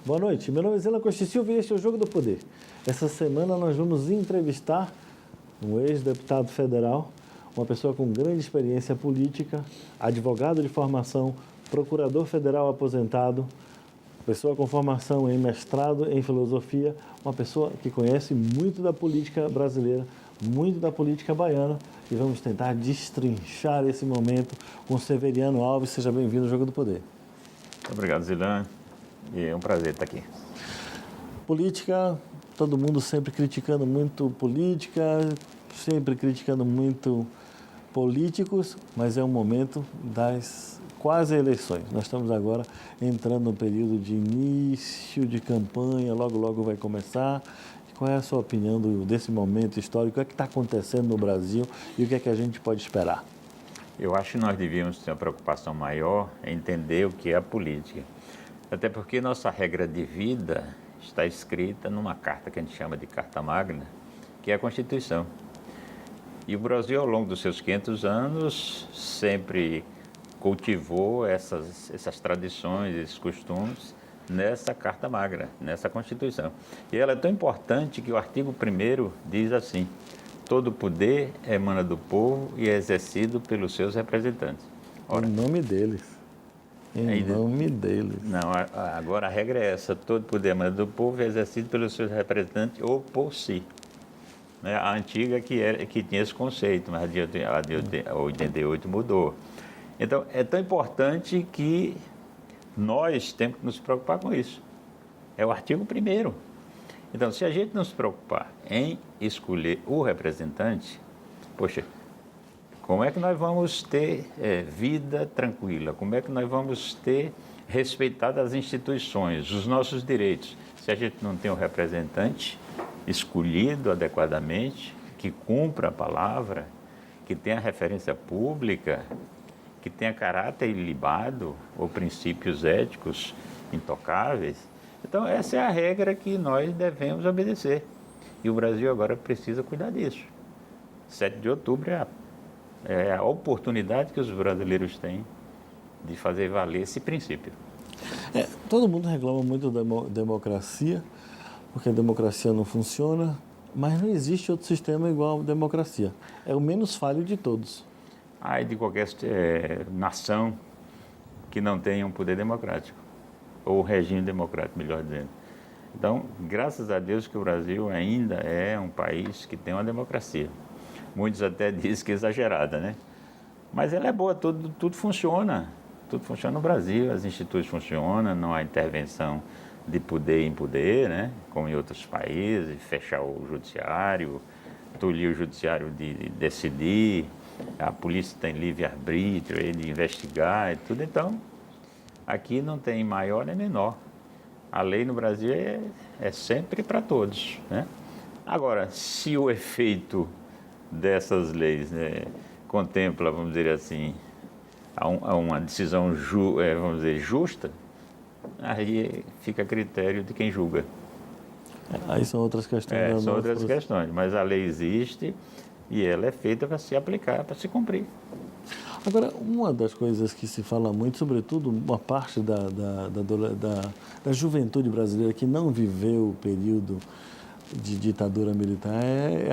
Boa noite, meu nome é Zena Costa Silva e este é o Jogo do Poder. Essa semana nós vamos entrevistar um ex-deputado federal, uma pessoa com grande experiência política, advogado de formação, procurador federal aposentado, pessoa com formação em mestrado em filosofia, uma pessoa que conhece muito da política brasileira, muito da política baiana, e vamos tentar destrinchar esse momento com Severiano Alves. Seja bem-vindo ao Jogo do Poder. Obrigado, Zilan. E é um prazer estar aqui. Política, todo mundo sempre criticando muito política, sempre criticando muito políticos, mas é um momento das quase eleições. Nós estamos agora entrando no período de início de campanha, logo vai começar. Qual é a sua opinião desse momento histórico? O que é que está acontecendo no Brasil e o que é que a gente pode esperar? Eu acho que nós devíamos ter uma preocupação maior em entender o que é a política. Até porque nossa regra de vida está escrita numa carta que a gente chama de Carta Magna, que é a Constituição. E o Brasil, ao longo dos seus 500 anos, sempre cultivou essas tradições, esses costumes nessa Carta Magna, nessa Constituição. E ela é tão importante que o artigo 1º diz assim: todo poder emana do povo e é exercido pelos seus representantes. Ora, em nome deles. Em nome deles. Não, agora a regra é essa: todo poder emana do povo e é exercido pelos seus representantes ou por si. Né? A antiga que tinha esse conceito, mas a de 88 mudou. Então, é tão importante que nós temos que nos preocupar com isso. É o artigo 1º. Então, se a gente não se preocupar em escolher o representante, poxa, como é que nós vamos ter vida tranquila? Como é que nós vamos ter respeitado as instituições, os nossos direitos, se a gente não tem um representante escolhido adequadamente, que cumpra a palavra, que tenha referência pública, que tenha caráter ilibado ou princípios éticos intocáveis? Então, essa é a regra que nós devemos obedecer. E o Brasil agora precisa cuidar disso. 7 de outubro é a oportunidade que os brasileiros têm de fazer valer esse princípio. Todo mundo reclama muito da democracia, porque a democracia não funciona, mas não existe outro sistema igual à democracia. É o menos falho de todos. De qualquer nação que não tenha um poder democrático, ou regime democrático, melhor dizendo. Então, graças a Deus que o Brasil ainda é um país que tem uma democracia. Muitos até dizem que é exagerada, né? Mas ela é boa, tudo funciona. Tudo funciona no Brasil, as instituições funcionam, não há intervenção de poder em poder, né? Como em outros países, fechar o judiciário, tolir o judiciário de decidir, a polícia tem livre-arbítrio de investigar e tudo. Então, aqui não tem maior nem menor. A lei no Brasil é sempre para todos, né? Agora, se o efeito dessas leis, né, contempla, vamos dizer assim, a uma decisão vamos dizer, justa, aí fica a critério de quem julga. Aí são outras questões. São outras questões, mas a lei existe e ela é feita para se aplicar, para se cumprir. Agora, uma das coisas que se fala muito, sobretudo uma parte da juventude brasileira que não viveu o período de ditadura militar, é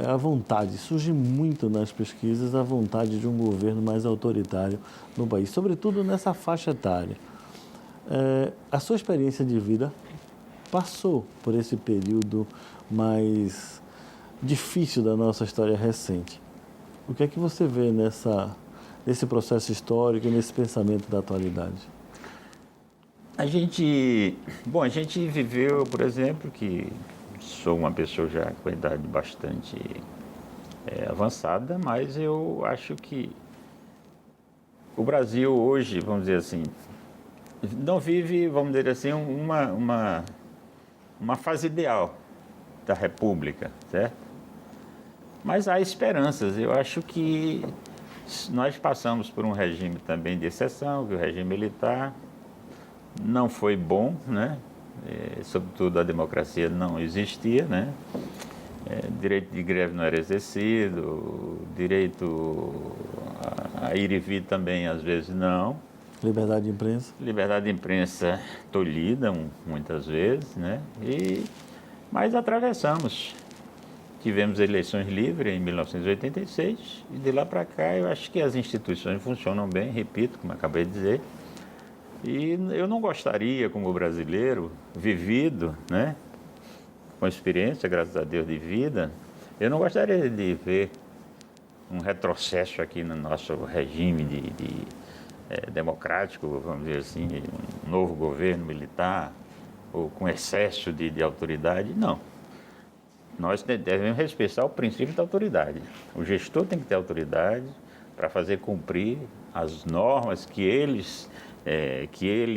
a vontade. Surge muito nas pesquisas a vontade de um governo mais autoritário no país, sobretudo nessa faixa etária. A sua experiência de vida passou por esse período mais difícil da nossa história recente. O que é que você vê nesse processo histórico e nesse pensamento da atualidade? A gente viveu, por exemplo, que sou uma pessoa já com idade bastante avançada, mas eu acho que o Brasil hoje, vamos dizer assim, não vive, vamos dizer assim, uma fase ideal da República, certo? Mas há esperanças. Eu acho que nós passamos por um regime também de exceção, que o regime militar não foi bom, né? Sobretudo a democracia não existia, né? Direito de greve não era exercido, direito a ir e vir também às vezes não. Liberdade de imprensa? Liberdade de imprensa tolhida muitas vezes, né? Mas atravessamos. Tivemos eleições livres em 1986 e de lá para cá eu acho que as instituições funcionam bem, repito, como acabei de dizer. E eu não gostaria, como brasileiro, vivido, né? Com experiência, graças a Deus, de vida, eu não gostaria de ver um retrocesso aqui no nosso regime democrático, vamos dizer assim, um novo governo militar, ou com excesso de autoridade. Não. Nós devemos respeitar o princípio da autoridade. O gestor tem que ter autoridade para fazer cumprir as normas que ele,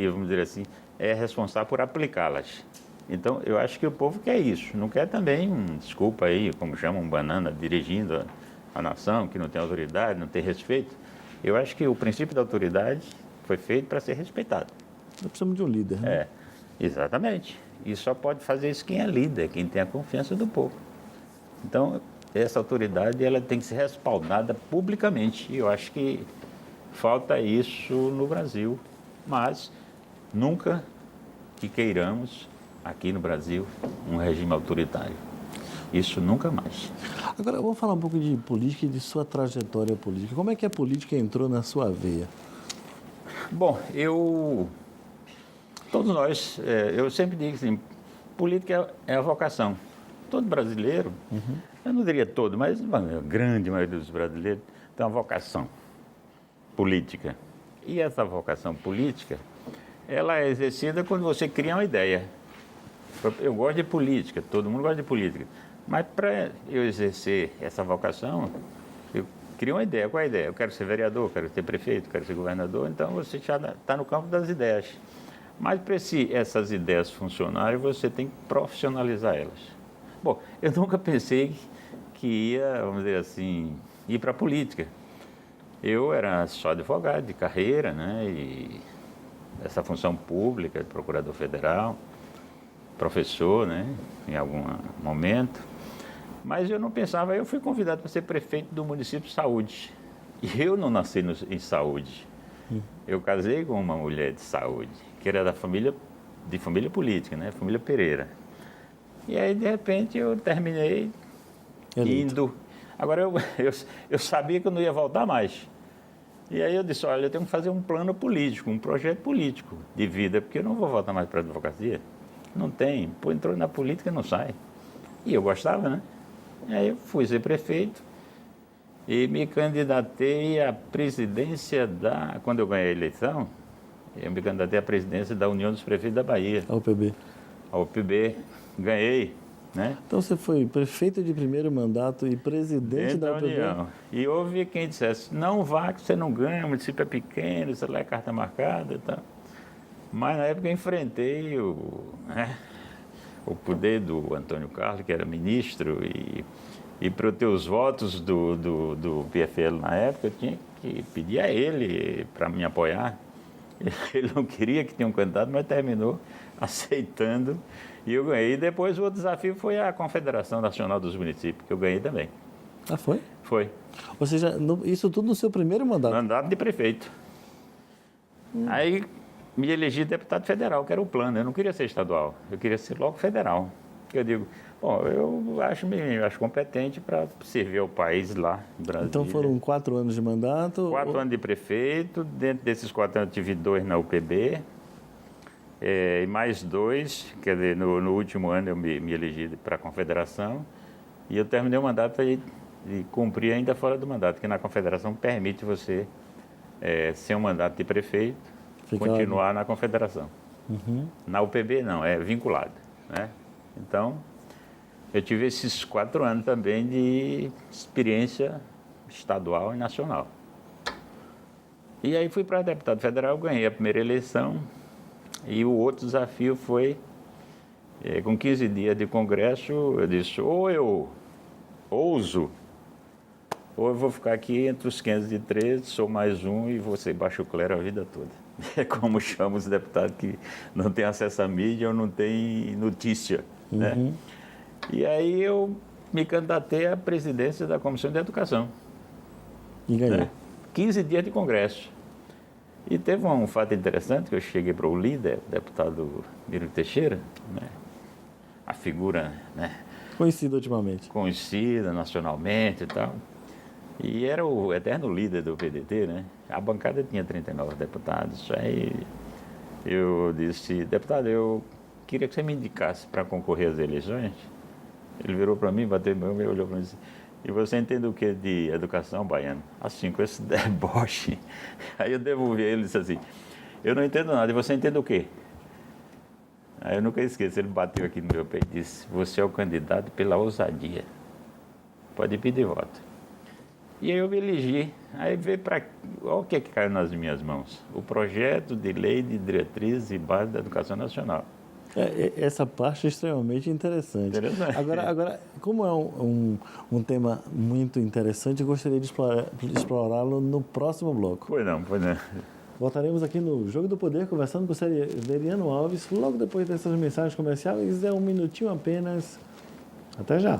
vamos dizer assim, é responsável por aplicá-las. Então, eu acho que o povo quer isso. Não quer também, desculpa aí, como chamam, um banana dirigindo a nação, que não tem autoridade, não tem respeito. Eu acho que o princípio da autoridade foi feito para ser respeitado. Nós precisamos de um líder, né? É, exatamente. E só pode fazer isso quem é líder, quem tem a confiança do povo. Então, essa autoridade ela tem que ser respaldada publicamente. E eu acho que falta isso no Brasil. Mas nunca que queiramos, aqui no Brasil, um regime autoritário. Isso nunca mais. Agora, vamos falar um pouco de política e de sua trajetória política. Como é que a política entrou na sua veia? Bom, todos nós, eu sempre digo assim, política é a vocação. Todo brasileiro, eu não diria todo, mas a grande maioria dos brasileiros tem uma vocação política. E essa vocação política, ela é exercida quando você cria uma ideia. Eu gosto de política, todo mundo gosta de política. Mas para eu exercer essa vocação, eu crio uma ideia. Qual é a ideia? Eu quero ser vereador, quero ser prefeito, quero ser governador. Então você já está no campo das ideias. Mas para essas ideias funcionarem, você tem que profissionalizar elas. Bom, eu nunca pensei que ia, vamos dizer assim, ir para a política. Eu era só advogado de carreira, né? E essa função pública, de procurador federal, professor, né? Em algum momento. Mas eu não pensava, eu fui convidado para ser prefeito do município de Saúde. E eu não nasci em Saúde. Eu casei com uma mulher de Saúde, que era de família política, né? Família Pereira. E aí, de repente, eu terminei indo. Agora, eu sabia que eu não ia voltar mais. E aí eu disse, olha, eu tenho que fazer um plano político, um projeto político de vida, porque eu não vou voltar mais para a advocacia. Não tem. Pô, entrou na política, não sai. E eu gostava, né? E aí eu fui ser prefeito e me candidatei à presidência quando eu ganhei a eleição, eu me candidatei à presidência da União dos Prefeitos da Bahia. A UPB. A UPB, ganhei, né? Então você foi prefeito de primeiro mandato e presidente da UPB? União. E houve quem dissesse, não vá que você não ganha, o município é pequeno, você lá é carta marcada e tal. Mas na época eu enfrentei o poder do Antônio Carlos, que era ministro, e para eu ter os votos do PFL na época, eu tinha que pedir a ele para me apoiar. Ele não queria que tenha um candidato, mas terminou aceitando e eu ganhei. E depois o outro desafio foi a Confederação Nacional dos Municípios, que eu ganhei também. Ah, foi? Foi. Ou seja, isso tudo no seu primeiro mandato? Mandato de prefeito. Aí me elegi deputado federal, que era o plano. Eu não queria ser estadual, eu queria ser logo federal. Eu digo, bom, eu acho competente para servir ao país lá no Brasil. Então foram 4 anos de mandato? 4 anos de prefeito, dentro desses 4 anos eu tive 2 na UPB, e mais 2, quer dizer, no último ano eu me elegi para a Confederação, e eu terminei o mandato e cumpri ainda fora do mandato, que na Confederação permite você, sem um mandato de prefeito, continuar na Confederação. Na UPB não, é vinculado, né? Então, eu tive esses 4 anos também de experiência estadual e nacional. E aí fui para deputado federal, ganhei a primeira eleição, e o outro desafio foi, com 15 dias de congresso, eu disse, ou eu ouso, ou eu vou ficar aqui entre os 513, sou mais um e vou ser baixo clero a vida toda. É como chamam os deputados que não têm acesso à mídia ou não têm notícia, né? E aí eu me candidatei à presidência da Comissão de Educação. E ganhou. Né? 15 dias de congresso. E teve um fato interessante que eu cheguei para o líder, o deputado Miro Teixeira, né? A figura, né, Conhecido ultimamente. conhecida nacionalmente e tal. E era o eterno líder do PDT, né? A bancada tinha 39 deputados. Aí eu disse, deputado, eu queria que você me indicasse para concorrer às eleições. Ele virou para mim, bateu meu e olhou para mim e disse, e você entende o que de educação, baiano? Assim, com esse deboche. Aí eu devolvi a ele e disse assim, eu não entendo nada, e você entende o quê? Aí eu nunca esqueço, ele bateu aqui no meu peito e disse, você é o candidato pela ousadia. Pode pedir voto. E aí eu me elegi. Aí veio para... Olha o que caiu nas minhas mãos. O projeto de lei de diretriz e base da educação nacional. Essa parte é extremamente interessante. Interessante. Agora, como é um tema muito interessante, eu gostaria de explorá-lo no próximo bloco. Pois não, pois não. Voltaremos aqui no Jogo do Poder, conversando com o Severiano Alves, logo depois dessas mensagens comerciais. É um minutinho apenas. Até já.